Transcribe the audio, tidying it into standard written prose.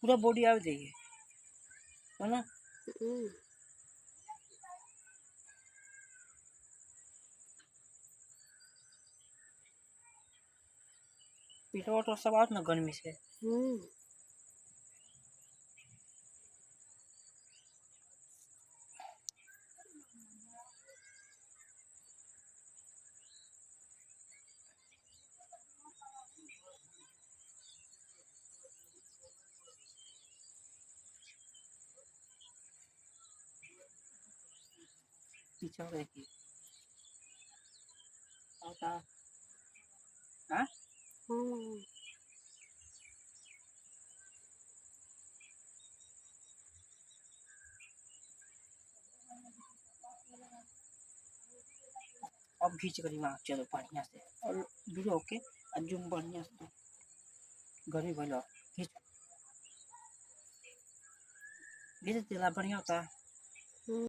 पूरा बॉडी आ जाइए है ना। पीठा वाटर सब आउट ना गर्मी से। पीछे देखिए आता हाँ अब खींच कर वहाँ चलो बढ़िया से और वीडियो ओके जूम बढ़िया से गर्मी भलो खींच खींच तेला बढ़िया होता है।